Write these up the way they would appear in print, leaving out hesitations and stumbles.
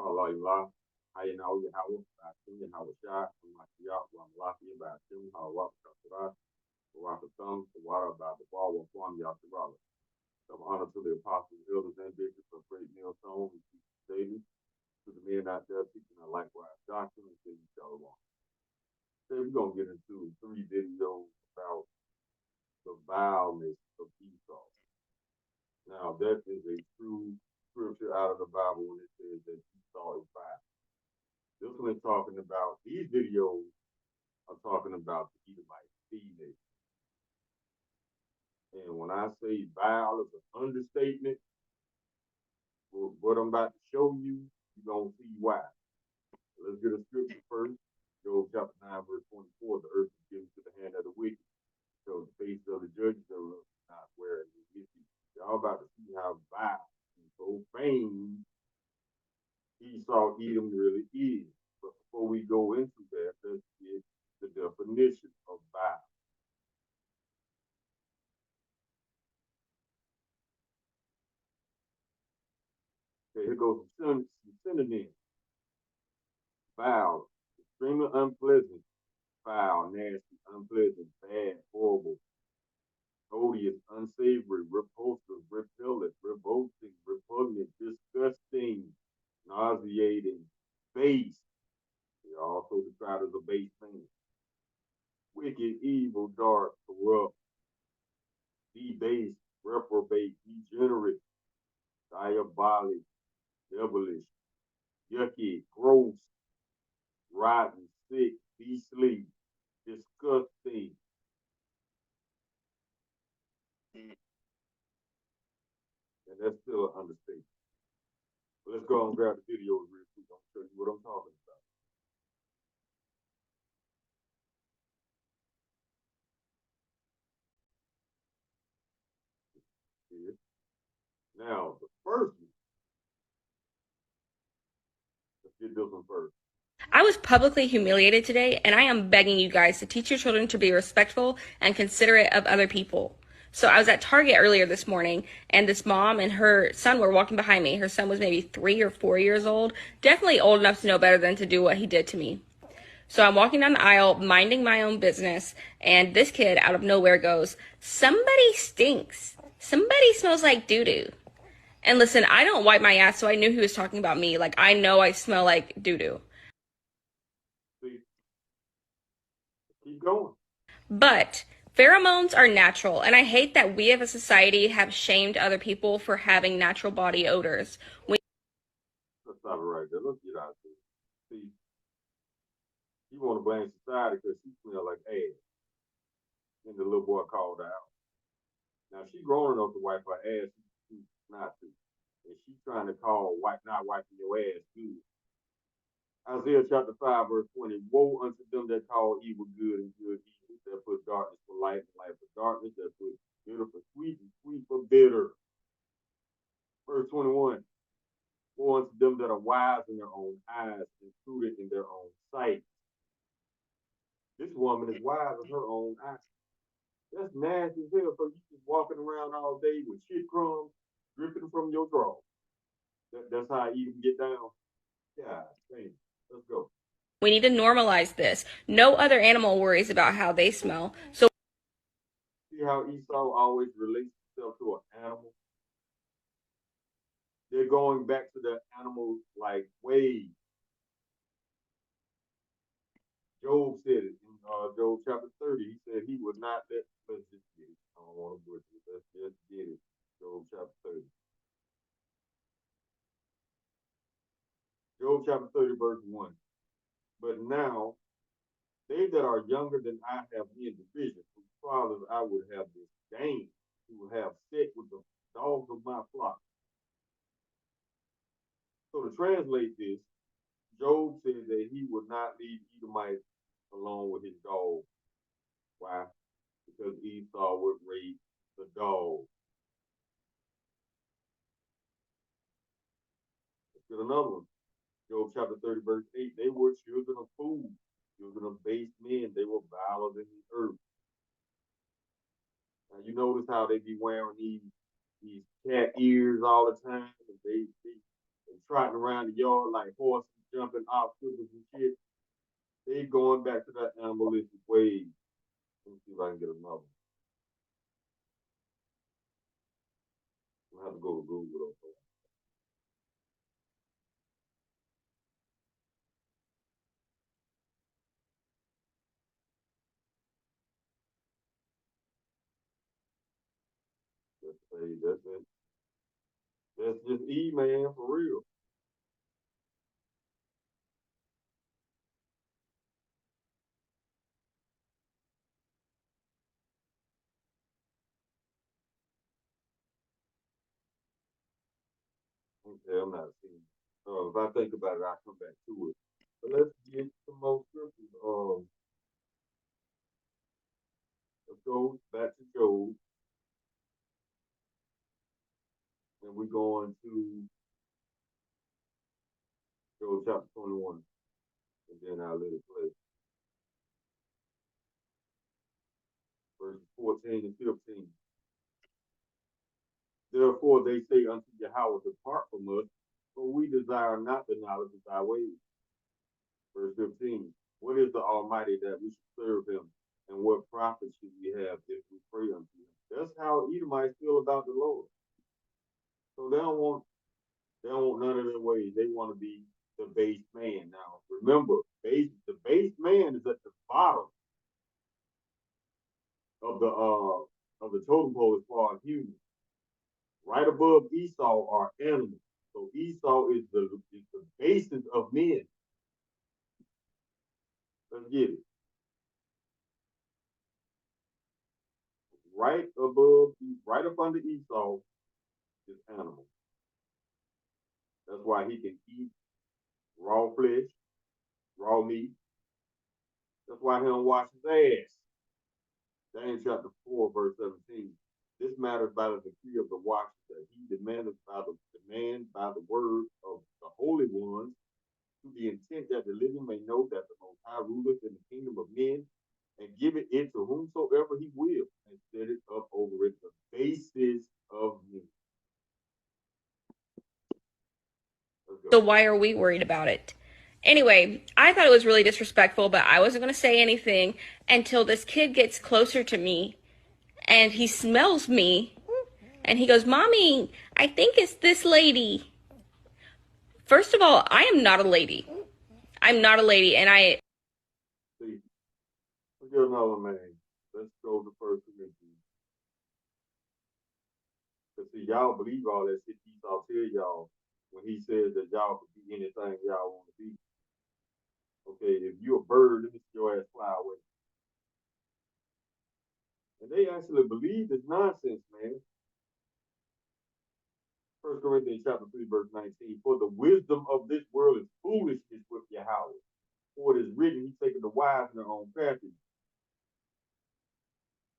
Allah Allah, Hayana Yahawa, Batim, Hawasha, Makia, Wamlaki, Batim, Hawa, Kasra, Wakathum, the water about the ball of Kwam Yasirala. Some honor to the apostles, elders, and bishops of Great Millstone, and teach daily to the men out there teaching a likewise doctrine and teaching each other along. Today we're going to get into 3 videos about the vileness of Esau. Now, that is a true scripture out of the Bible when it says that Esau is vile. This one is talking about, these videos are talking about the Edomite female. And when I say vile is an understatement, what I'm about to show you, you're going to see why. Let's get a scripture first. Job chapter 9, verse 24, the earth is given to the hand of the wicked. So the face of the judges are not where it is. Y'all about to see how vile and profane Esau Edom really is. But before we go into that, let's get the definition of vile. Okay, here goes some synonyms. Vile, extremely unpleasant, foul, nasty, unpleasant, bad, horrible, odious, unsavory, repulsive, repellent, revolting, repugnant, disgusting, nauseating, base. They are also described as a base thing. Wicked, evil, dark, corrupt, debased, reprobate, degenerate, diabolic, devilish, yucky, gross, rotten, sick, beastly, disgusting. And that's still an understatement. But let's go and grab the video real quick. I'll show you what I'm talking about. Here. Now, the first one, let's get this one first. I was publicly humiliated today, and I am begging you guys to teach your children to be respectful and considerate of other people. So I was at Target earlier this morning, and this mom and her son were walking behind me. Her son was maybe 3 or 4 years old, definitely old enough to know better than to do what he did to me. So I'm walking down the aisle, minding my own business, and this kid out of nowhere goes, "Somebody stinks. Somebody smells like doo-doo." And listen, I don't wipe my ass, so I knew he was talking about me. Like, I know I smell like doo-doo. See, keep going. But pheromones are natural, and I hate that we as a society have shamed other people for having natural body odors. Let's stop it right there. Let's get out of here. See, you want to blame society because she smells like ass. And the little boy called out. Now she grown enough to wipe her ass. She's not to. And she's trying to call not wiping your ass good. Isaiah chapter 5, verse 20. Woe unto them that call evil good and good evil, that put darkness for light and light for darkness, that put bitter for sweet and sweet for bitter. Verse 21. Woe unto them that are wise in their own eyes and prudent in their own sight. This woman is wise in her own eyes. That's nasty as hell. So you just walking around all day with shit crumbs dripping from your drawers. That's how I even get down. Yeah, dang. Let's go. We need to normalize this. No other animal worries about how they smell. So See how Esau always relates himself to an animal? They're going back to the animal like way. Job said it in Job chapter 30. He said he would not let, let's just get it. I don't want to butcher it. Let's just get it. Job chapter 30. Job chapter 30, verse 1. But now, they that are younger than I have in division, whose fathers I would have disdained, who have set with the dogs of my flock. So to translate this, Job said that he would not leave Edomites alone with his dog. Why? Because Esau would raise the dog. Let's get another one. Job chapter 30, verse 8. They were children of fools, children of base men. They were viler than the earth. Now you notice how they be wearing these cat ears all the time. And they trotting around the yard like horses, jumping obstacles and shit. They going back to that animalistic ways. Let me see if I can get another one. I'm gonna have to go to Google though. That's it. That's just E man for real. Okay, I'm not seeing. If I think about it, I'll come back to it. But let's get some more scriptures. Let's go back to Job, and we're going to Job chapter 21, and then I'll let it play. Verses 14 and 15. Therefore they say unto Yahweh, depart from us, for we desire not the knowledge of thy ways. Verse 15. What is the Almighty that we should serve him? And what profit should we have if we pray unto him? That's how Edomites feel about the Lord. So they don't want none of their ways. They want to be the base man. Now remember, the base man is at the bottom of the totem pole as far as humans. Right above Esau are animals. So Esau is the basis of men. Let's get it. Right up under Esau is animal. That's why he can eat raw flesh, raw meat. That's why he don't wash his ass. Daniel chapter 4, verse 17. This matters by the decree of the watcher that he demanded by the word of the holy ones, to the intent that the living may know that the Most High ruleth in the kingdom of men, and giveth it to whomsoever he will, and set it up over it, the basis of men. So why are we worried about it? Anyway, I thought it was really disrespectful, but I wasn't going to say anything until this kid gets closer to me and he smells me and he goes, Mommy, I think it's this lady. First of all, I am not a lady. I'm not a lady, and See, let's get another man. Let's go to First Corinthians. Because see, y'all believe all that shit Esau tell y'all when he says that y'all can be anything y'all want to be. Okay, if you're a bird, let me see your ass fly away. And they actually believe this nonsense, man. First Corinthians chapter 3, verse 19. For the wisdom of this world is foolishness with Yahweh. For it is written, he taken the wise in their own craftiness.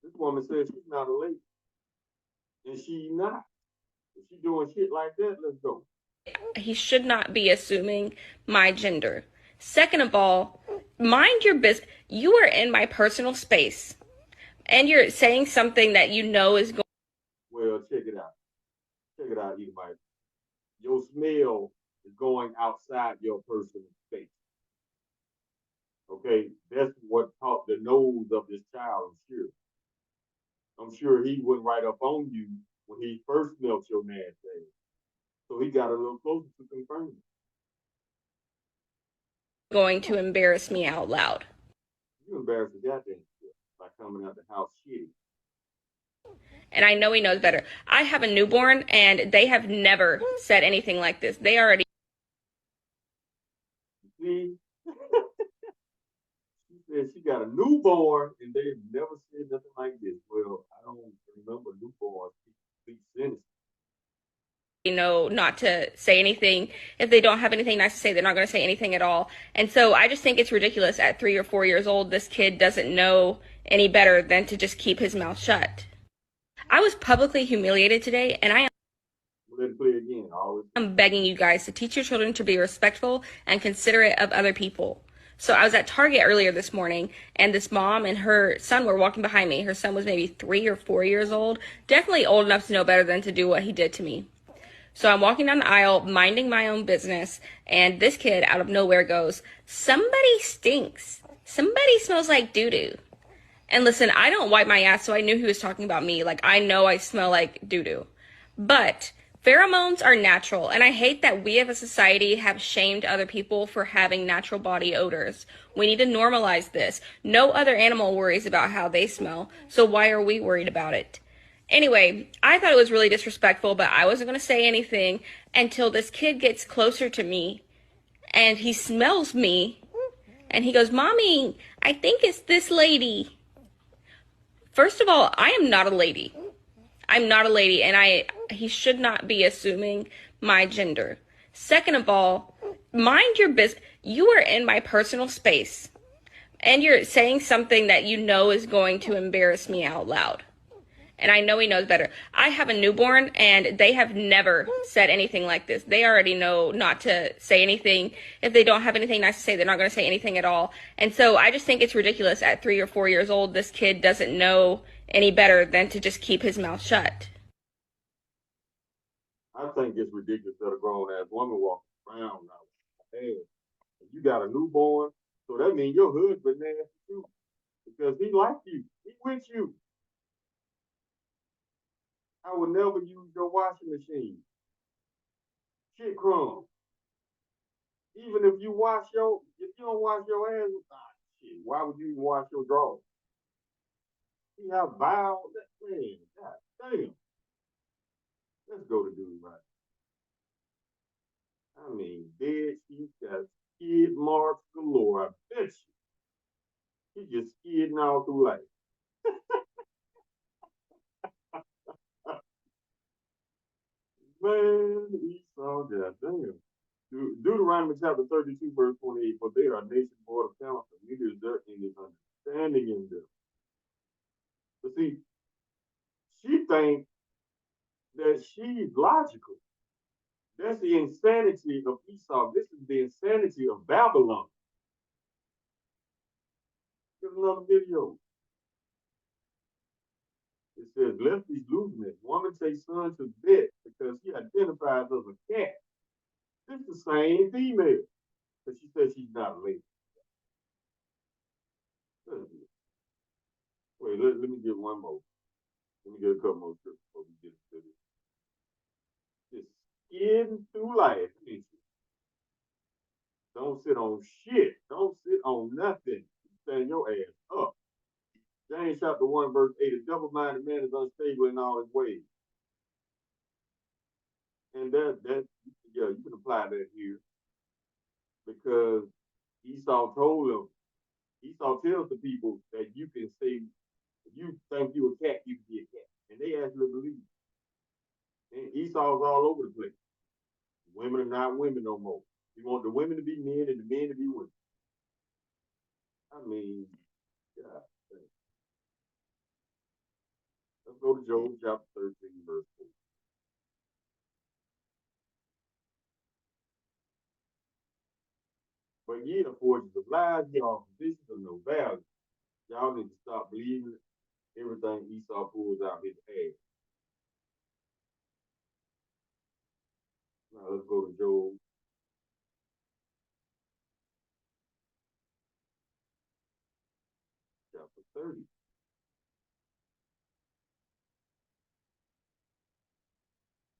This woman says she's not a lady. And she's not. If she's doing shit like that, let's go. he should not be assuming my gender. Second of all, mind your business. You are in my personal space, and you're saying something that you know is going. Well, check it out. Check it out, Edomite. Your smell is going outside your personal space. Okay, that's what caught the nose of this child, I'm sure. I'm sure he went right up on you when he first smelled your nasty ass. So he got a little closer to confirm it. Going to embarrass me out loud. You embarrassed the goddamn shit by coming out the house shitty. And I know he knows better. I have a newborn, and they have never said anything like this. They already. See? She said she got a newborn, and they've never said nothing like this. Well, I don't remember newborns speak sinister. Know not to say anything. If they don't have anything nice to say, they're not going to say anything at all. And so I just think it's ridiculous. At 3 or 4 years old, this kid doesn't know any better than to just keep his mouth shut. I was publicly humiliated today, and I Let's play again. am begging you guys to teach your children to be respectful and considerate of other people. So I was at Target earlier this morning, and this mom and her son were walking behind me. Her son was maybe 3 or 4 years old, definitely old enough to know better than to do what he did to me. So I'm walking down the aisle, minding my own business, and this kid out of nowhere goes, "Somebody stinks. Somebody smells like doo-doo." And listen, I don't wipe my ass, so I knew he was talking about me. Like, I know I smell like doo-doo. But pheromones are natural, and I hate that we as a society have shamed other people for having natural body odors. We need to normalize this. No other animal worries about how they smell, so why are we worried about it? Anyway, I thought it was really disrespectful, but I wasn't going to say anything until this kid gets closer to me, and he smells me, and he goes, "Mommy, I think it's this lady." First of all, I am not a lady. I'm not a lady, and he should not be assuming my gender. Second of all, mind your business. You are in my personal space, and you're saying something that you know is going to embarrass me out loud. And I know he knows better. I have a newborn, and they have never said anything like this. They already know not to say anything. If they don't have anything nice to say, they're not going to say anything at all. And so I just think it's ridiculous at 3 or 4 years old, this kid doesn't know any better than to just keep his mouth shut. I think it's ridiculous that a grown ass woman walks around now. Hey, you got a newborn, so that means your husband nasty too, because he like you, he with you. I would never use your washing machine. Shit crumbs. Even if you don't wash your hands, shit, why would you even wash your drawers? See how vile that man, God damn. Let's go to dude right. I mean, dead, she's got skid marks galore. I bet you. He just skidding all through life. Man, Esau, goddamn. Deuteronomy chapter 32, verse 28, for they are a nation void of counsel, neither is there any understanding in them. But see, she thinks that she's logical. That's the insanity of Esau. This is the insanity of Babylon. Here's another video. It says, lest these looseness, woman takes son to bed because he identifies as a cat. This is the same female. But she says she's not a lady. Wait, let me get one more. Let me get a couple more scriptures before we get into this. Just skidding through life, ain't you? Don't sit on shit. Don't sit on nothing. Stand your ass up. James chapter 1, verse 8, a double-minded man is unstable in all his ways. And you can apply that here. Because Esau told him, Esau tells the people that you can say, if you think you a cat, you can be a cat. And they actually believe. And Esau's all over the place. Women are not women no more. You want the women to be men and the men to be women. I mean, God. Let's go to Job chapter 13, verse 4. But ye are forges of lies, ye are positions of no value. Y'all need to stop believing everything Esau pulls out his ass. Now let's go to Job chapter 30.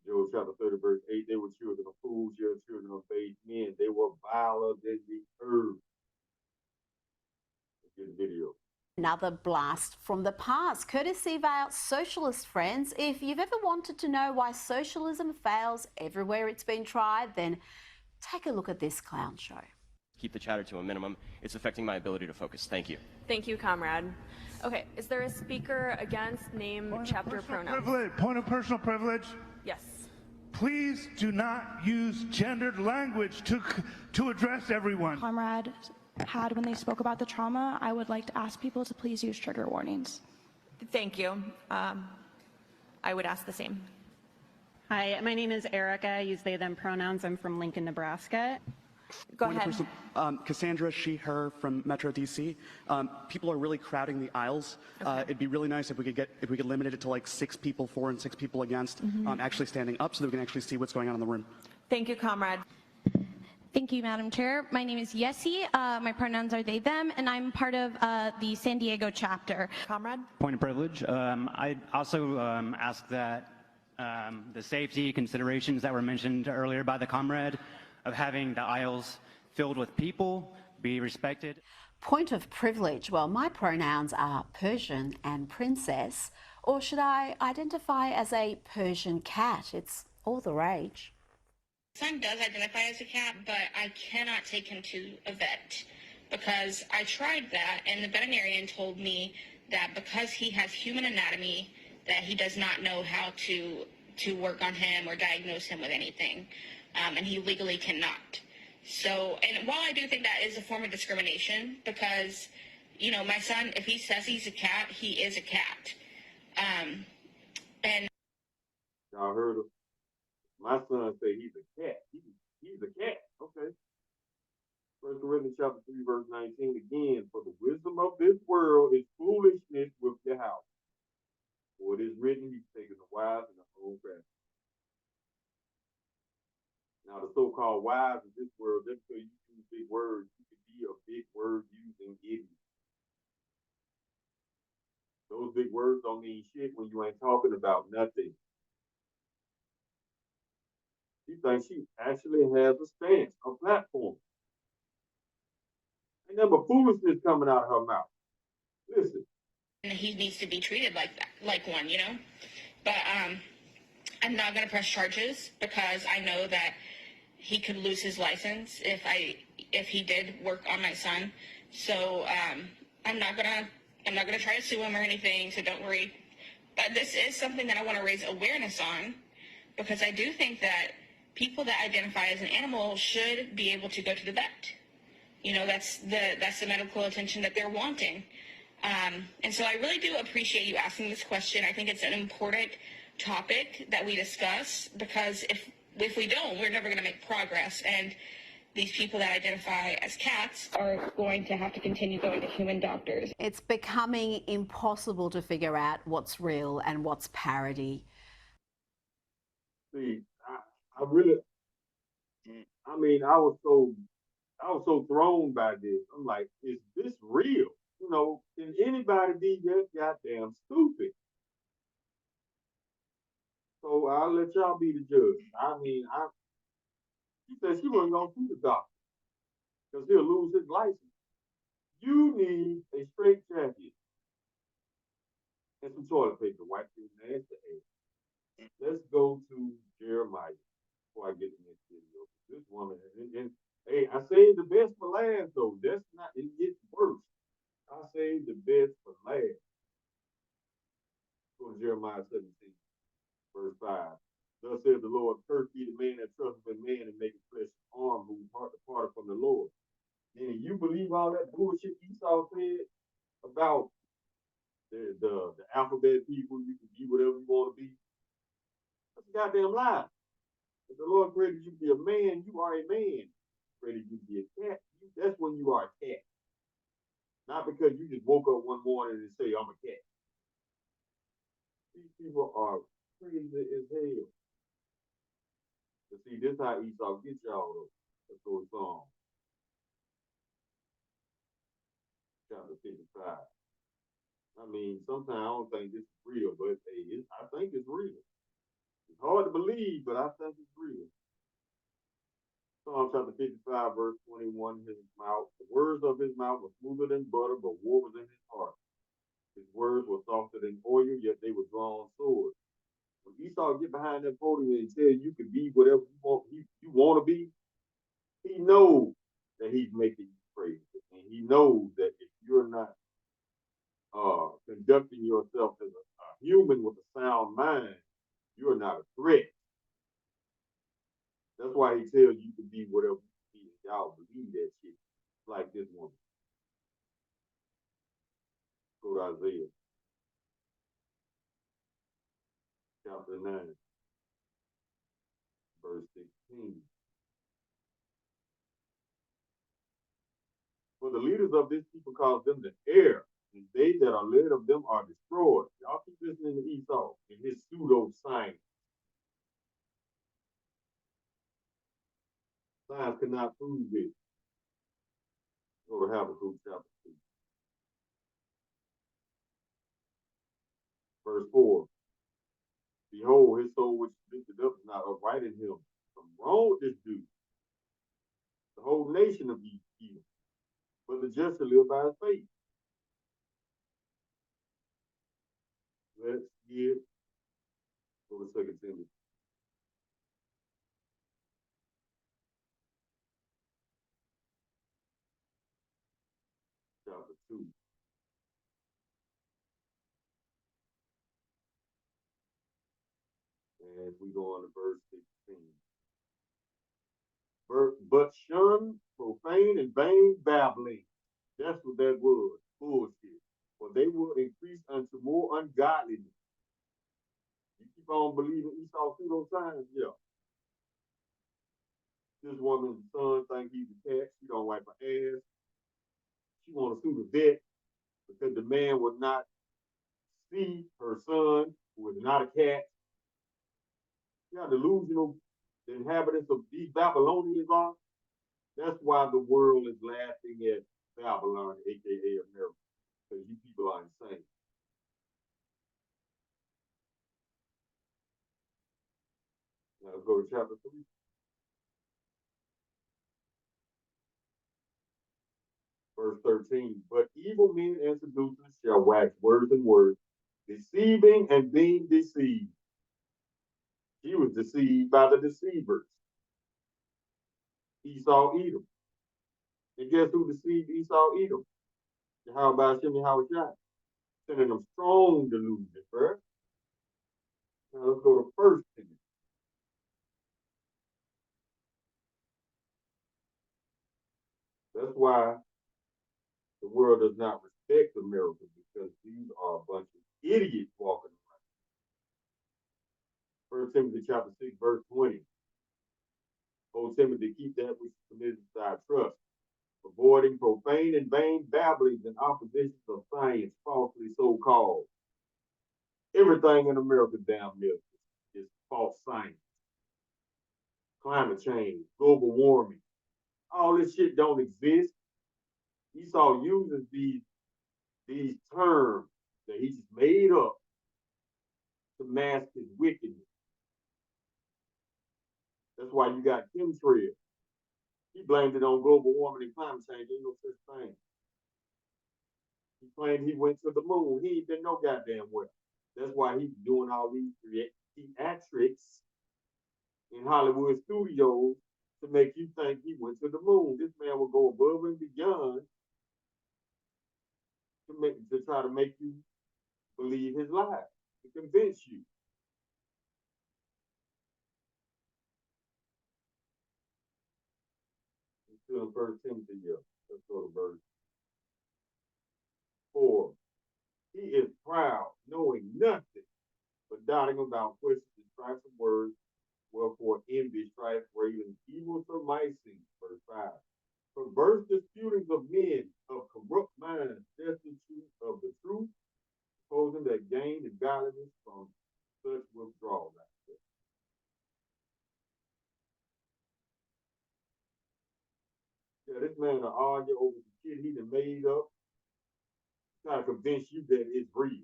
Job chapter 30, verse 8, they were children of fools, your children of base men. They were viler than the earth. Let's get the video. Another blast from the past, courtesy of our socialist friends. If you've ever wanted to know why socialism fails everywhere it's been tried, then take a look at this clown show. Keep the chatter to a minimum. It's affecting my ability to focus. Thank you. Thank you, comrade. Okay, is there a speaker against name, chapter, pronouns? Point of personal privilege. Yes. Please do not use gendered language to address everyone. Comrade had when they spoke about the trauma, I would like to ask people to please use trigger warnings. Thank you. I would ask the same. Hi, my name is Erica. I use they, them pronouns. I'm from Lincoln, Nebraska. Go Point of ahead. Cassandra, she, her from Metro DC. People are really crowding the aisles. It'd be really nice if we could limit it to like 6 people for and 6 people against, actually standing up so that we can actually see what's going on in the room. Thank you, comrade. Thank you, Madam Chair. My name is Yessie. My pronouns are they, them, and I'm part of the San Diego chapter. Comrade. Point of privilege. I also ask that the safety considerations that were mentioned earlier by the comrade of having the aisles filled with people be respected. Point of privilege. Well, my pronouns are Persian and princess, or should I identify as a Persian cat? It's all the rage. Son does identify as a cat, but I cannot take him to a vet because I tried that, and the veterinarian told me that because he has human anatomy, that he does not know how to work on him or diagnose him with anything, and he legally cannot. So, and while I do think that is a form of discrimination, because, you know, my son, if he says he's a cat, he is a cat. And Y'all heard him? My son say he's a cat. He's a cat. Okay. 1 Corinthians chapter 3, verse 19 again. For the wisdom of this world is foolishness with your house. For it is written, he's taken the wise and the whole crafty. Now the so-called wise of this world, just because you use big words, you can be a big word using idiot. Those big words don't mean shit when you ain't talking about nothing. She thinks she actually has a stance, a platform. Ain't nothing but foolishness coming out of her mouth. Listen. he needs to be treated like that, like one, you know? But I'm not going to press charges because I know that he could lose his license if he did work on my son. So I'm not gonna try to sue him or anything. So don't worry. But this is something that I want to raise awareness on because I do think that people that identify as an animal should be able to go to the vet. You know, that's the medical attention that they're wanting. And so I really do appreciate you asking this question. I think it's an important topic that we discuss because if we don't, we're never going to make progress. And these people that identify as cats are going to have to continue going to human doctors. It's becoming impossible to figure out what's real and what's parody. See, I really, I mean, I was so thrown by this. I'm like, is this real? You know, can anybody be that goddamn stupid? So I'll let y'all be the judge. I mean, she said she wasn't gonna sue the doctor because he'll lose his license. You need a straight jacket and some toilet paper to wipe your nasty ass. Let's go to Jeremiah before I get to the next video. This woman, and hey, I saved the best for last though. That's not, it gets worse. I saved the best for last. Go to Jeremiah 17, verse 5. Thus says the Lord, cursed be the man that trusteth in man and maketh flesh arm, whose heart departed from the Lord. And you believe all that bullshit Esau said about the alphabet people, you can be whatever you want to be? That's a goddamn lie. If the Lord created you to be a man, you are a man. Created you to be a cat, that's when you are a cat. Not because you just woke up one morning and say, I'm a cat. These people are crazy as hell. But see, this is how Esau gets y'all though. Let's go to Psalm. Chapter 55. I mean, sometimes I don't think this is real, but hey, I think it's real. It's hard to believe, but I think it's real. Psalm chapter 55, verse 21, his mouth, the words of his mouth were smoother than butter, but war was in his heart. His words were softer than oil, yet they were drawn swords. When Esau get behind that podium and tell you can be whatever you want to be, he knows that he's making you crazy. And he knows that if you're not conducting yourself as a human with a sound mind, you're not a threat. That's why he tells you to be whatever you be. Y'all believe that shit. Like this woman. Go to Isaiah. Chapter 9. Verse 16. leaders of this people cause them to err, and they that are led of them are destroyed. Y'all keep listening to Esau and his pseudo-science. Science cannot prove it. Go to Habakkuk chapter 2. Verse 4. Behold, his soul which is lifted up is not upright in him. Something wrong with this dude. The whole nation of these evil. But the just shall live by his faith. Let's get go to 2 Timothy. Chapter 2. And we go on to verse 16. But shun profane and vain babbling. That's what that was. Bullshit. For they will increase unto more ungodliness. You keep on believing Esau through those times? Yeah. This woman's son think he's a cat. She don't wipe her ass. She want to sue the vet because the man would not see her son, who is not a cat. See how delusional the inhabitants of these Babylonians are? That's why the world is laughing at Babylon, aka America, because you people are insane. Now let's go to chapter 3. Verse 13. But evil men and seducers shall wax words and words, deceiving and being deceived. He was deceived by the deceivers. Esau, Edom. And guess who deceived Esau, Edom? How about Shimmy Hawashai? Sending them strong delusion, bro. Now let's go to 1 Timothy. That's why the world does not respect America, because these are a bunch of idiots walking around. 1 Timothy chapter 6, verse 20. O Timothy, keep that which is committed to thy trust, avoiding profane and vain babblings and oppositions of science, falsely so called. Everything in America damn near is false science. Climate change, global warming, all this shit don't exist. Esau uses these terms that he just made up to mask his wickedness. That's why you got chemtrails. He blamed it on global warming and climate change. Ain't no such thing. He claimed he went to the moon. He ain't been no goddamn well. That's why he's doing all these theatrics in Hollywood studios to make you think he went to the moon. This man will go above and beyond to try to make you believe his lies, to convince you. It's still in 1 Timothy here. Let's go to verse 4. He is proud, knowing nothing, but doubting about questions and strife of words, wherefore envy, strife, raven, evil surmising. Verse 5. Perverse disputings of men of corrupt minds, destitute of the truth, supposing that gain and godliness from such withdrawal. Yeah, this man will argue over the shit he done made up, try to convince you that it's real.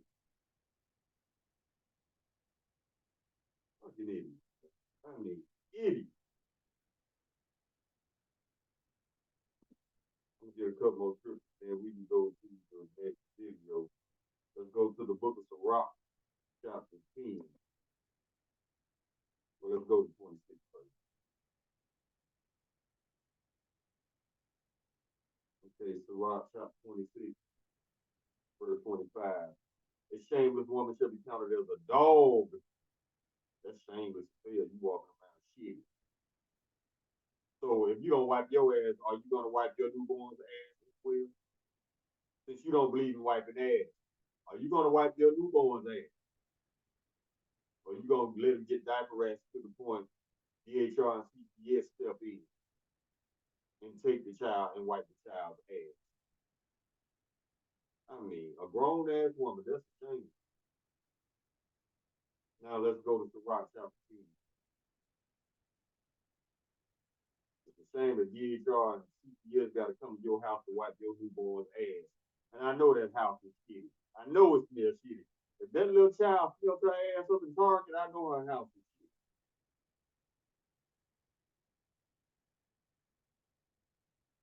Fucking idiot. I mean, idiot. I'm gonna get a couple more scriptures and we can go to the next video. Let's go to the book of Sirach, chapter 10. Well, let's go to 26 first. Okay, Sirach, chapter 26, verse 25. A shameless woman shall be counted as a dog. That's shameless as hell. You walking around shit. So if you don't wipe your ass, are you gonna wipe your newborn's ass as well? Since you don't believe in wiping ass, are you gonna wipe your newborn's ass? Or you gonna let him get diaper rats to the point DHR and CPS step in and take the child and wipe the child's ass? I mean, a grown ass woman, that's the thing. Now let's go to Sirach chapter 2. It's the same as DHR and CPS got to come to your house to wipe your newborn's ass. And I know that house is shitty. I know it smells shitty. If that little child filled her ass up in Target, I know her house is shitty.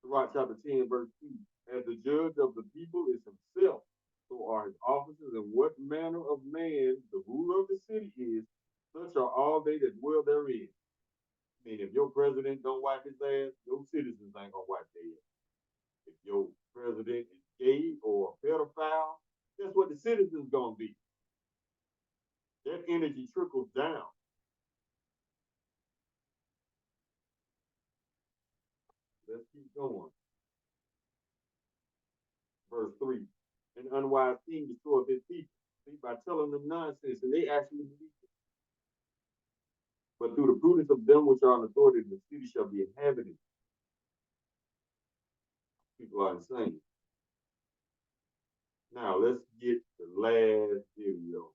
Sirach chapter 10, verse 2. As the judge of the people is himself, so are his officers, and what manner of man the ruler of the city is, such are all they that dwell therein. I mean, if your president don't wipe his ass, your citizens ain't gonna wipe their ass. If your president is gay or a pedophile, guess what the citizens gonna be? That energy trickles down. Let's keep going. Verse 3. An unwise king destroys his people. See, by telling them nonsense, and they actually believe it. But through the prudence of them which are in authority, the city shall be inhabited. People are insane. Now let's get the last video.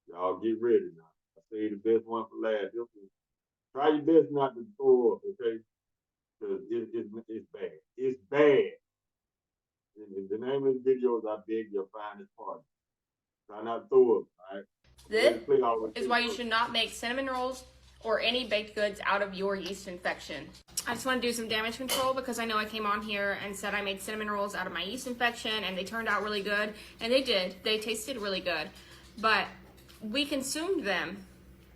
Y'all get ready now. I say the best one for last. Try your best not to throw up, okay? Because it's bad. It's bad. And the name of the video is I Beg Your Finest Pardon. Try not to throw up, all right? This is why you should not make cinnamon rolls or any baked goods out of your yeast infection. I just want to do some damage control because I know I came on here and said I made cinnamon rolls out of my yeast infection and they turned out really good, and they did. They tasted really good, but we consumed them,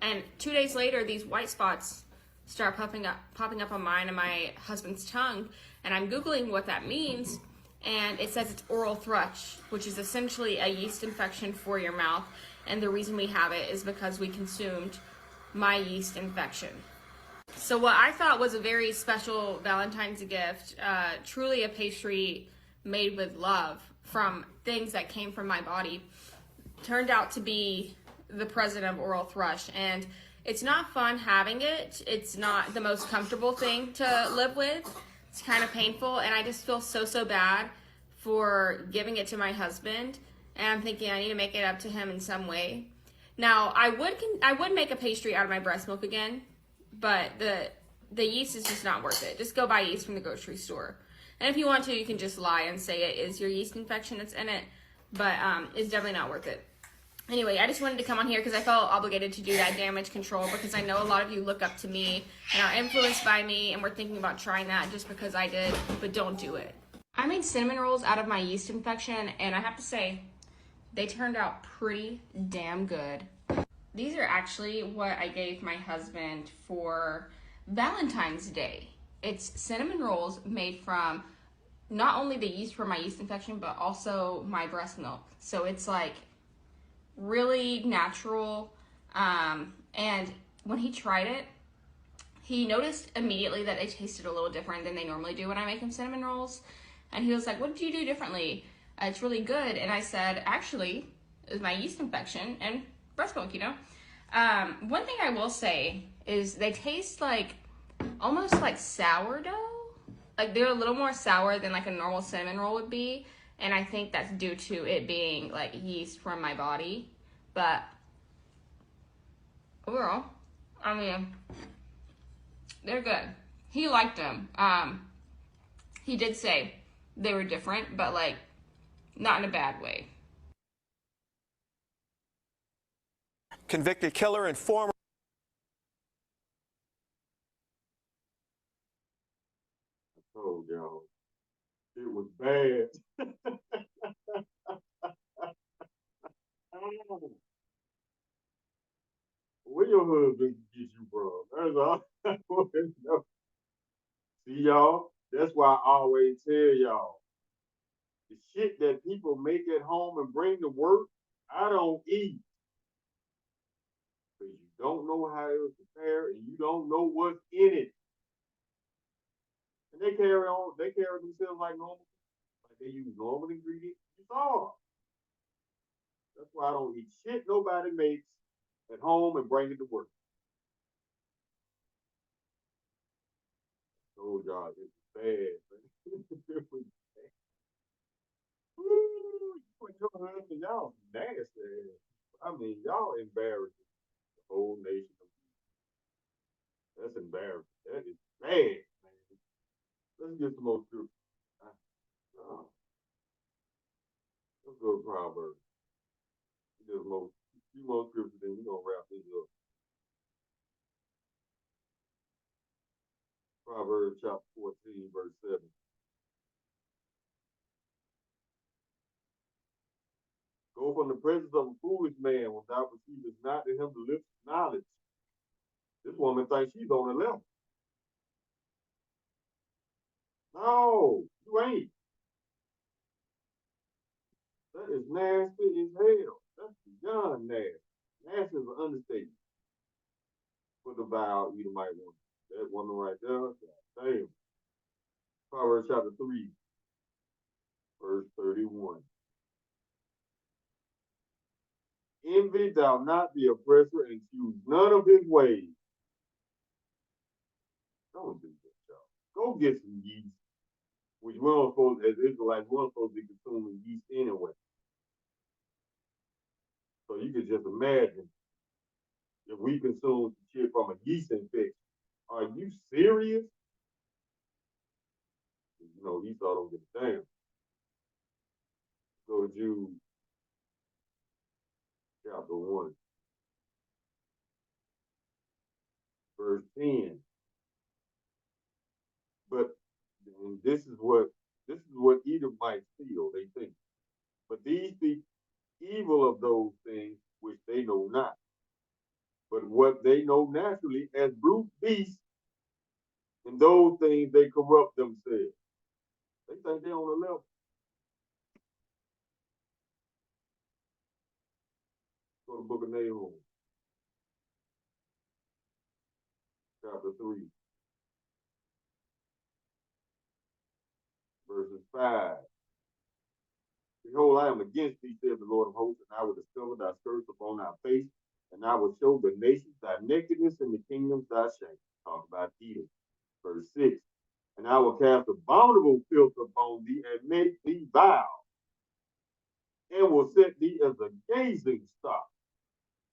and 2 days later these white spots start popping up on mine and my husband's tongue, and I'm Googling what that means, and it says it's oral thrush, which is essentially a yeast infection for your mouth, and the reason we have it is because we consumed my yeast infection. So what I thought was a very special Valentine's gift, truly a pastry made with love from things that came from my body, turned out to be the present of oral thrush. And it's not fun having it. It's not the most comfortable thing to live with. It's kind of painful, and I just feel so bad for giving it to my husband. And I'm thinking I need to make it up to him in some way. Now, I would make a pastry out of my breast milk again, but the yeast is just not worth it. Just go buy yeast from the grocery store. And if you want to, you can just lie and say it is your yeast infection that's in it, but it's definitely not worth it. Anyway, I just wanted to come on here because I felt obligated to do that damage control because I know a lot of you look up to me and are influenced by me, and we're thinking about trying that just because I did, but don't do it. I made cinnamon rolls out of my yeast infection, and I have to say, they turned out pretty damn good. These are actually what I gave my husband for Valentine's Day. It's cinnamon rolls made from not only the yeast from my yeast infection, but also my breast milk. So it's like really natural. And when he tried it, he noticed immediately that they tasted a little different than they normally do when I make him cinnamon rolls. And he was like, "What did you do differently? It's really good." And I said, actually, it was my yeast infection and breast milk, you know? One thing I will say is they taste like, almost like sourdough. Like they're a little more sour than like a normal cinnamon roll would be. And I think that's due to it being like yeast from my body. But overall, I mean, they're good. He liked them. He did say they were different, but like not in a bad way. Convicted killer and former I told y'all, it was bad. Where your husband get you from? That's all I want to know. See, y'all, that's why I always tell y'all, the shit that people make at home and bring to work, I don't eat. Because you don't know how it was prepared and you don't know what's in it. And they carry themselves like normal. Like they use normal ingredients. You saw. That's why I don't eat shit nobody makes at home and bring it to work. I told y'all, it was bad. It was bad. Ooh, you and your husband, y'all nasty. I mean, y'all embarrassing the whole nation. That's embarrassing. That is bad, man. Let's get some more scripture. Uh, Let's go to Proverbs. Just more, few more scriptures, then we're gonna wrap this up. Proverbs chapter 14, verse 7. Go from the presence of a foolish man when thou receivest not to him the lips of knowledge. This woman thinks she's on the level. No, you ain't. That is nasty as hell. That's beyond nasty. Nasty is an understatement for the vile Edomite woman. That woman right there, God damn. Proverbs chapter 3, verse 31. Envy thou not the oppressor and choose none of his ways. Don't do that, y'all. Go get some yeast, which we don't supposed, as Israelites, we don't supposed to be consuming yeast anyway. So you can just imagine if we consume some shit from a yeast infection. Are you serious? You know, Esau don't give a damn. Go to Jude chapter 1, verse 10. But and this is what Edomites feel, they think. But these speak evil of those things which they know not. But what they know naturally as brute beasts, in those things they corrupt themselves. They think they're on the level. Go to the book of Nahum, chapter 3, verses 5. Behold, I am against thee, saith the Lord of hosts, and I will discover thy skirts upon thy face, and I will show the nations thy nakedness and the kingdoms thy shame. Talk about Edom. Verse 6. And I will cast abominable filth upon thee and make thee vile, and will set thee as a gazing stock.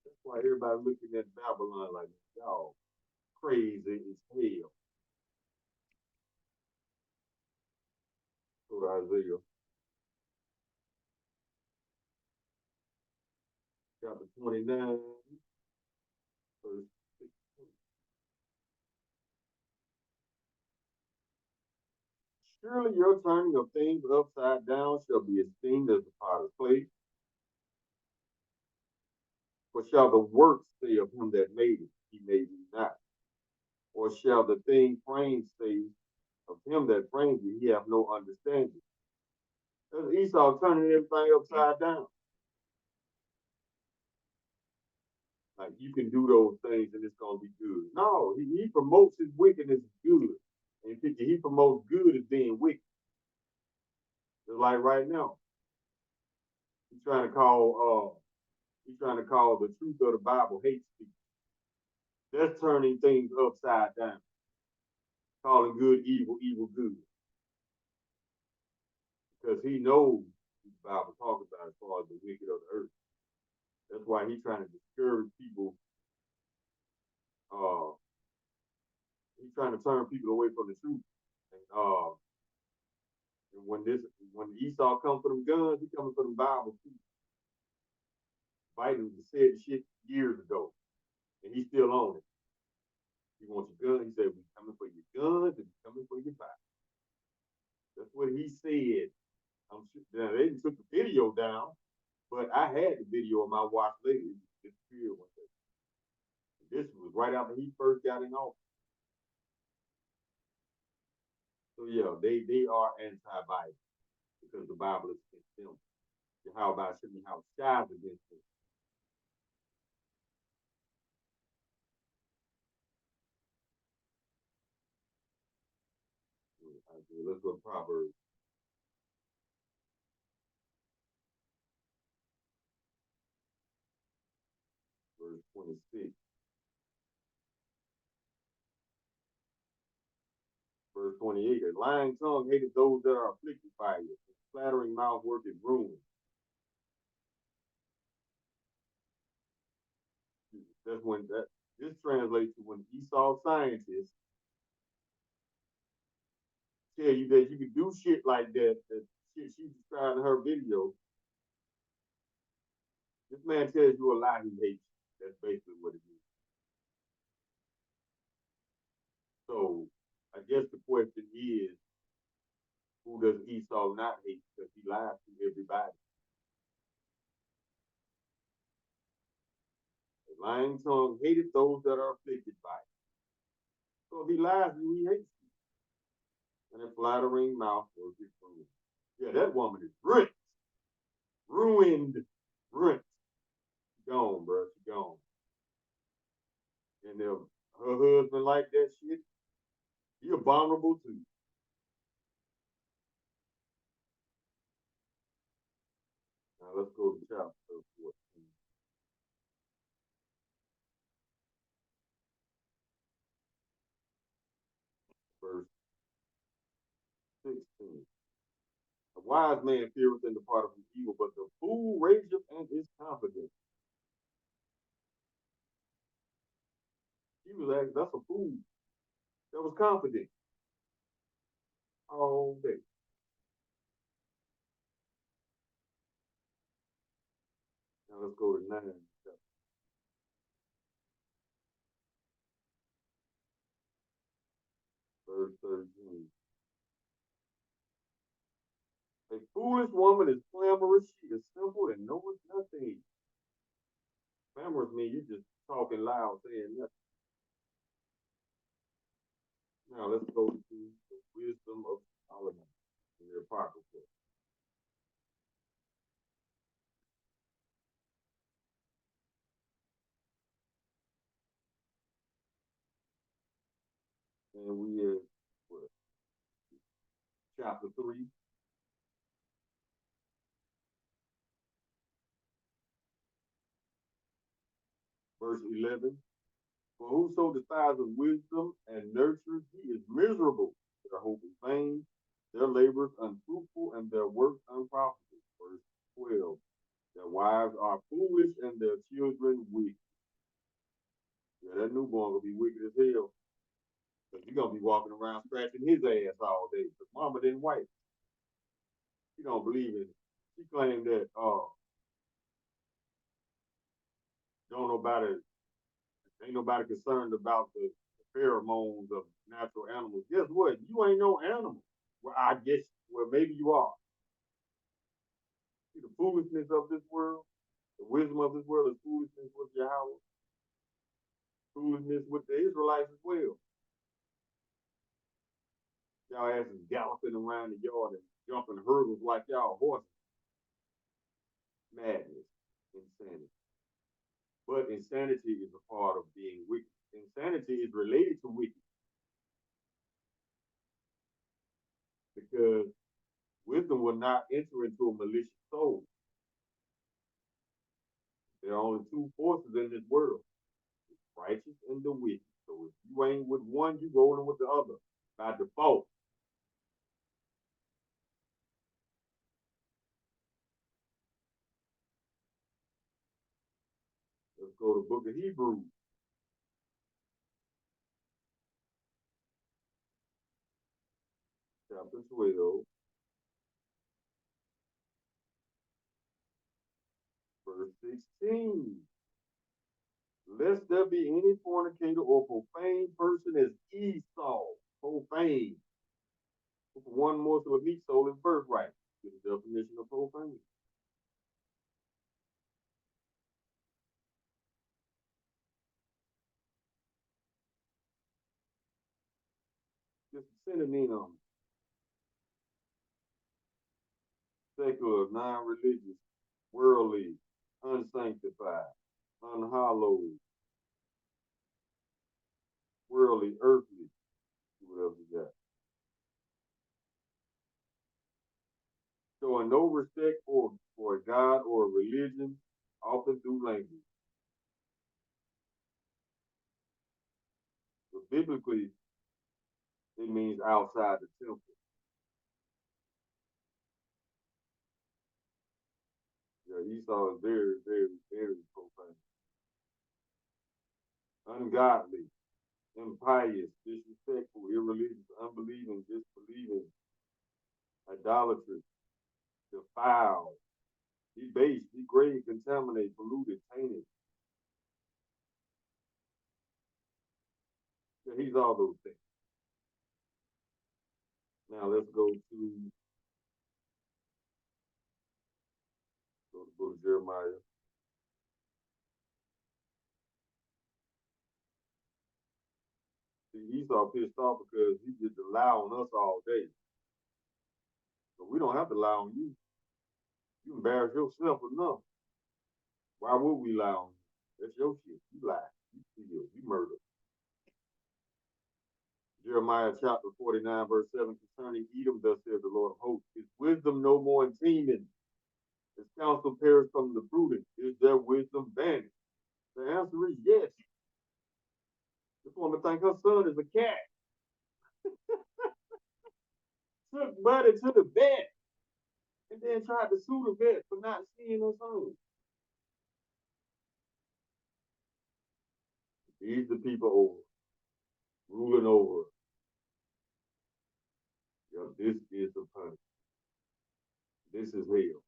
That's why everybody looking at Babylon like, y'all crazy as hell. Go to Isaiah chapter 29, verse 16. Surely your turning of things upside down shall be esteemed as the potter's clay. For shall the work say of him that made it, he made me not? Or shall the thing framed say of him that framed it, he have no understanding? That's Esau turning everything upside down. Like you can do those things and it's gonna be good. No, he promotes his wickedness as good. And he promotes good as being wicked. Just like right now. He's trying to call the truth of the Bible hate speech. That's turning things upside down. Calling good evil, evil good. Because he knows what the Bible talks about as far as the wicked of the earth. That's why he's trying to discourage people. He's trying to turn people away from the truth. And when Esau comes for them guns, he coming for them Bible too. Biden said shit years ago, and he's still on it. He wants your gun. He said, "We coming for your guns and we coming for your Bible." That's what he said. I'm sure now, they took the video down, but I had the video on my watch later. It disappeared one day. This was right after he first got in office. So yeah, they are anti-Bible because the Bible is against them. How about shouldn't how shies against them? Let's go to Proverbs. Verse 26. Verse 28, a lying tongue hated those that are afflicted by it. A flattering mouth worketh ruin. That's when this translates to when Esau scientists tell you that you can do shit like that shit she described in her video. This man tells you a lie, he hates you. That's basically what it is. So I guess the question is, who does Esau not hate? Because he lies to everybody. A lying tongue hated those that are afflicted by it. So if he lies to you, he hates you. And a flattering mouth will get ruined. Yeah, that woman is ruined. Ruined. Ruined. She gone, bro. She gone. And if her husband like that shit, he abominable too. Now let's go to chapter 14. Verse 16. A wise man feareth in the part of his evil, but the fool rageth and is confident. He was asking, that's a fool that was confident all day. Now let's go to 9. Verse 13. A foolish woman is clamorous, she is simple and knoweth nothing. Clamorous means you just talking loud, saying nothing. Now let's go to the wisdom of Solomon in the Apocrypha. And we are what, chapter 3. Verse 11. For whoso despises wisdom and nurtures, he is miserable. Their hope is vain, their labors unfruitful, and their work unprofitable. Verse 12. Their wives are foolish and their children wicked. Yeah, that newborn gonna be wicked as hell. Because he's gonna be walking around scratching his ass all day. Because mama didn't wipe. She don't believe in it. She claimed that don't nobody ain't nobody concerned about the pheromones of natural animals. Guess what? You ain't no animal. Well, I guess maybe you are. See the foolishness of this world, the wisdom of this world is foolishness with Yahweh, foolishness with the Israelites as well. Y'all asses galloping around the yard and jumping hurdles like y'all horses. Madness, insanity. But insanity is a part of being wicked. Insanity is related to wicked. Because wisdom will not enter into a malicious soul. There are only two forces in this world, the righteous and the wicked. So if you ain't with one, you rolling with the other by default. Let's go to the book of Hebrews. Chapter 12. Verse 16. Lest there be any fornicator or profane person as Esau, profane. For one morsel of meat sold his birthright. Get the definition of profane. Just a synonym. Secular, non-religious, worldly, unsanctified, unhallowed, worldly, earthly. What else we got? Showing no respect for a God or a religion, often through language. But biblically, It means outside the temple. Yeah, Esau is very, very, very profane. Ungodly, impious, disrespectful, irreligious, unbelieving, disbelieving, idolatrous, defiled, debased, degraded, contaminated, polluted, tainted. Yeah, he's all those things. Now let's go to the book of Jeremiah. See, Esau pissed off because he just lie on us all day. So we don't have to lie on you. You embarrass yourself enough. Why would we lie on you? That's your shit. You lie. You steal. You murder. Jeremiah chapter 49, verse 7, concerning Edom, thus says the Lord of hosts, is wisdom no more in teeming? His counsel perished from the prudent. Is their wisdom vanished? The answer is yes. This woman think her son is a cat. Took Buddy to the vet and then tried to sue the vet for not seeing her son. These the people over, ruling over. Yeah, this is the punishment. This is hell.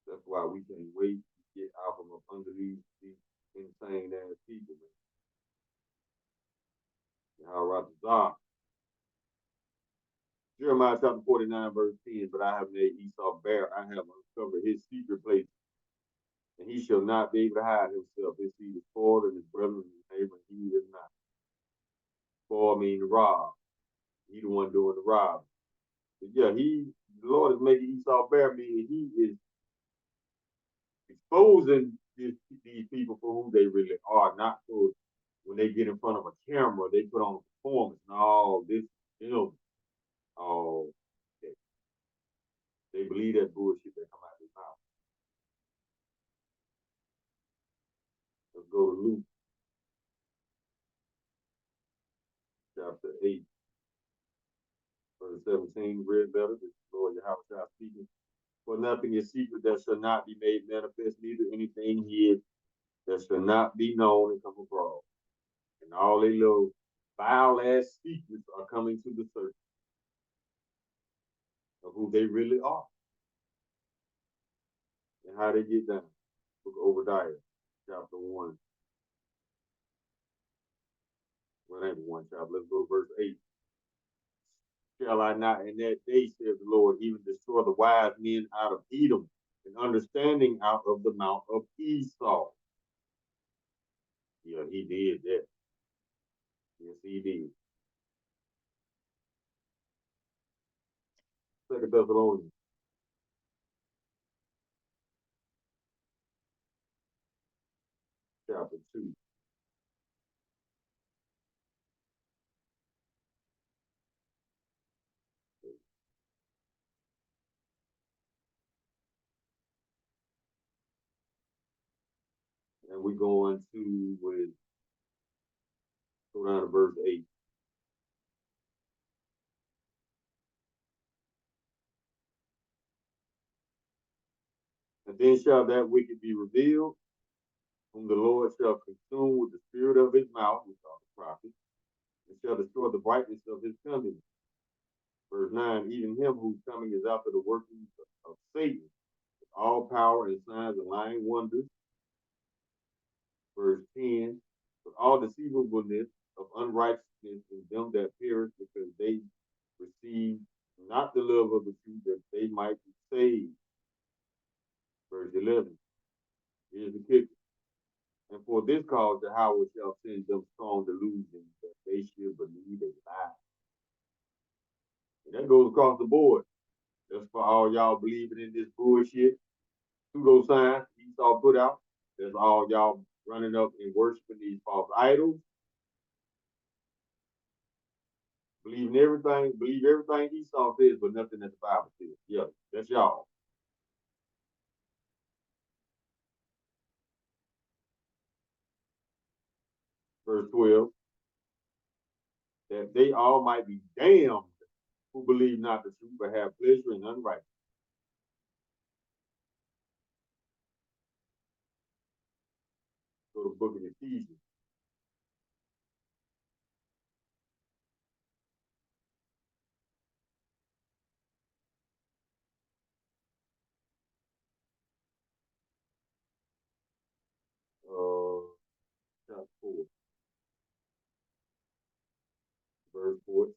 That's why we can't wait to get out from up under these insane ass people, man. Yahweh. Jeremiah chapter 49, verse 10, but I have made Esau bare. I have uncovered his secret place, and he shall not be able to hide himself. His seed is spoiled, and his brethren and his neighbor, he is not. Spoil means rob. He the one doing the robbing. But yeah, the Lord is making Esau bare, meaning he is exposing these people for who they really are, not for when they get in front of a camera, they put on a performance. No, this film. Oh, they believe that bullshit that come out of their mouth. Let's go to Luke chapter 8, verse 17. Read better. This is Lord Yahweh speaking. For nothing is secret that shall not be made manifest, neither anything hid that shall not be known and come abroad. And all they little vile ass secrets are coming to the surface of who they really are and how they get down. Book of Obadiah, chapter 1. Well, that ain't one chapter. Let's go to verse 8. Shall I not in that day, says the Lord, even destroy the wise men out of Edom and understanding out of the mount of Esau? Yeah, he did that. Yes, he did. 2 Thessalonians, chapter 2. And we're going to go down to verse 8. And then shall that wicked be revealed, whom the Lord shall consume with the spirit of his mouth, which are the prophets, and shall destroy the brightness of his coming. Verse 9, even him whose coming is after the workings of Satan, with all power and signs and lying wonders. Verse 10, with all deceivableness of unrighteousness in them that perish, because they receive not the love of the truth, that they might be saved. Verse 11, here's the kicker. And for this cause, Yahweh shall send them strong delusions that they should believe a lie. And that goes across the board. That's for all y'all believing in this bullshit. Pseudo science Esau put out. That's all y'all running up and worshiping these false idols. Believe everything Esau says, but nothing that the Bible says. Yeah, that's y'all. Verse 12. that they all might be damned who believe not the truth, but have pleasure in unrighteousness. Go to the book of Ephesians. Chapter 4, verse 14.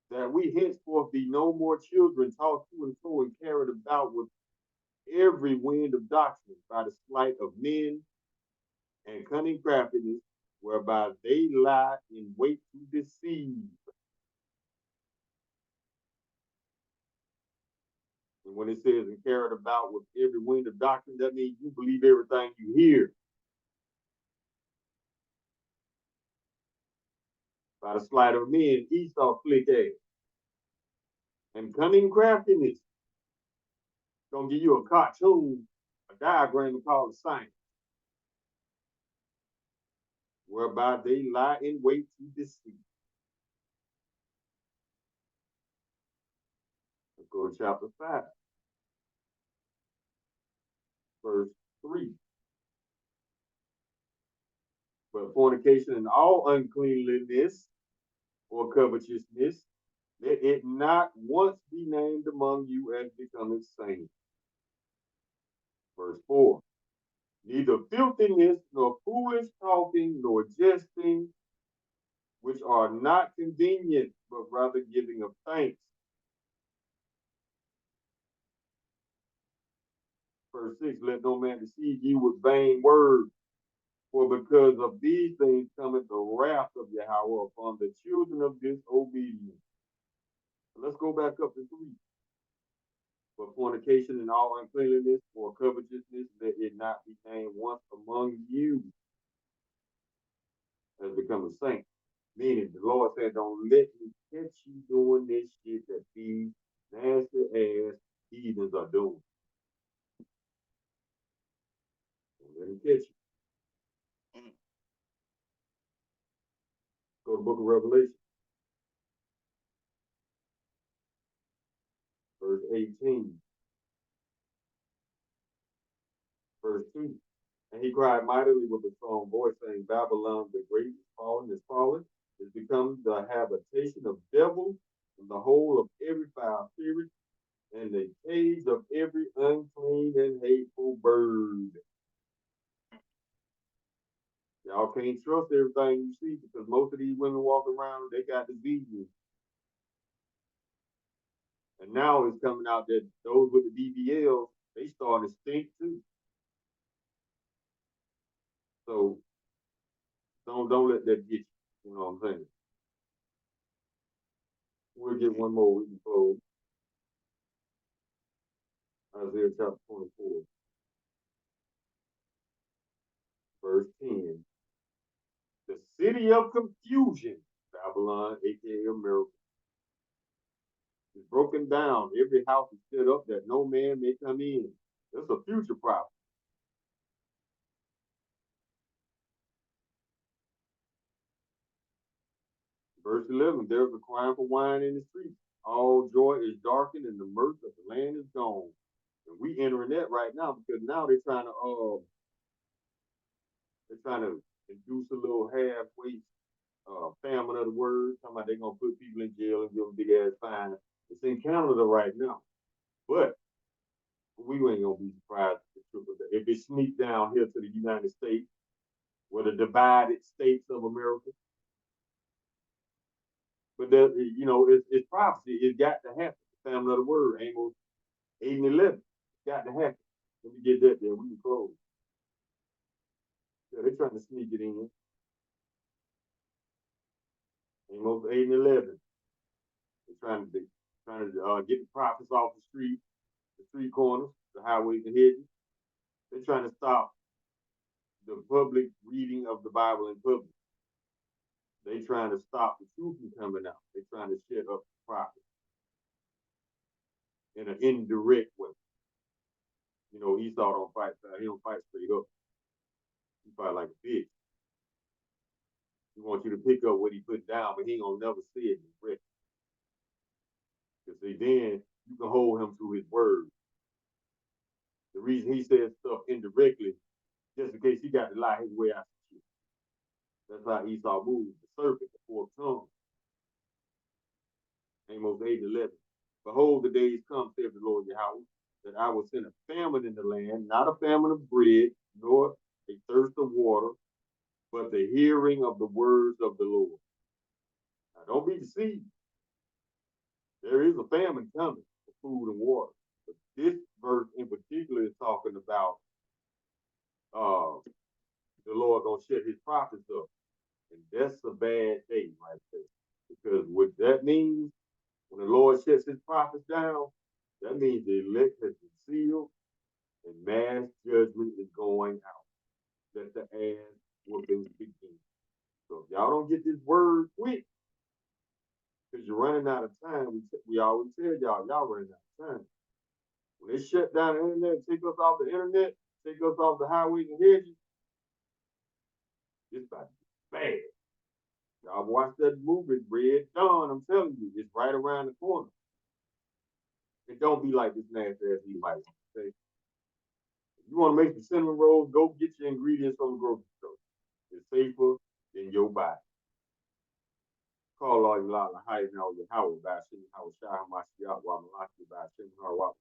That we henceforth be no more children tossed to and fro and carried about with every wind of doctrine by the sleight of men and cunning craftiness, whereby they lie in wait to deceive. And when it says and carried about with every wind of doctrine, that means you believe everything you hear. By the sleight of men, Esau flick ass. And cunning craftiness. Gonna give you a cartoon, a diagram and call it science. Whereby they lie in wait to deceive. Let's go to chapter 5, verse 3. But fornication and all uncleanliness or covetousness, let it not once be named among you as becoming saints. Verse 4. Neither filthiness, nor foolish talking, nor jesting, which are not convenient, but rather giving of thanks. Verse 6. Let no man deceive you with vain words, for because of these things cometh the wrath of Yahweh upon the children of disobedience. Let's go back up to 3. For fornication and all uncleanliness or covetousness, let it not be named once among you as become a saint. Meaning the Lord said, don't let me catch you doing this shit that these nasty ass heathens are doing. Don't let him catch you. Go to the book of Revelation. Verse 18. Verse 2. And he cried mightily with a strong voice, saying, Babylon the great is fallen, is become the habitation of devils, and the hole of every foul spirit, and the cage of every unclean and hateful bird. Y'all can't trust everything you see because most of these women walk around, they got diseases. And now it's coming out that those with the BBLs, they starting to stink too. So don't let that get you. You know what I'm saying? We'll get one more we can close. Isaiah chapter 24, verse 10. The city of confusion, Babylon, aka America, is broken down. Every house is set up that no man may come in. That's a future prophet. Verse 11, there's a crying for wine in the streets. All joy is darkened and the mirth of the land is gone. And we entering that right now because now they're trying to induce a little halfway famine of the word. Talking about they're gonna put people in jail and give them big ass fines. It's in Canada right now. But we ain't gonna be surprised if it sneaks down here to the United States, or the divided states of America. But it's prophecy. It got to happen. The family of the word, Amos 8 and 11. It's got to happen. Let me get that there. We can close. Yeah, they're trying to sneak it in. Amos 8 and 11. They're trying to get the prophets off the street corners, the highways and hedges. They're trying to stop the public reading of the Bible in public. They're trying to stop the truth from coming out. They're trying to shut up the prophets in an indirect way. Esau don't fight. He don't fight straight up. He fight like a bitch. He wants you to pick up what he put down, but he ain't gonna never say it directly. Because see, then you can hold him to his word. The reason he says stuff indirectly, just in case he got to lie his way out of shit. That's how Esau moved. The serpent, the forked tongue. Amos 8:11. Behold, the days come, saith the Lord Yahweh, that I will send a famine in the land, not a famine of bread, nor a thirst of water, but the hearing of the words of the Lord. Now, don't be deceived. There is a famine coming for food and water. But this verse in particular is talking about the Lord gonna shut his prophets up. And that's a bad day right there. Because what that means, when the Lord shuts his prophets down, that means the elect has been sealed and mass judgment is going out. Let the ass whoopings begin. So if y'all don't get this word quick, because you're running out of time, we always tell y'all running out of time. When they shut down the internet, take us off the internet, take us off the highways and hedges, it's about to be bad. Y'all watch that movie, Red Dawn, I'm telling you, it's right around the corner. And don't be like this nasty ass Edomite. Okay? If you want to make some cinnamon rolls, go get your ingredients from the grocery store. It's safer than your body. Call all you lot of high now your Howard by Shin Howard Shah Mashiach while Malaki by Shin Howard